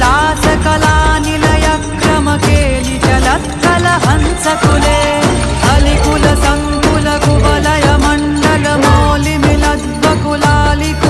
विलास कला निलय क्रम केली जलत्कल हंस कुले अलिकुल संकुल कुवलय मंडल मौलि मिलद्व कुलालिक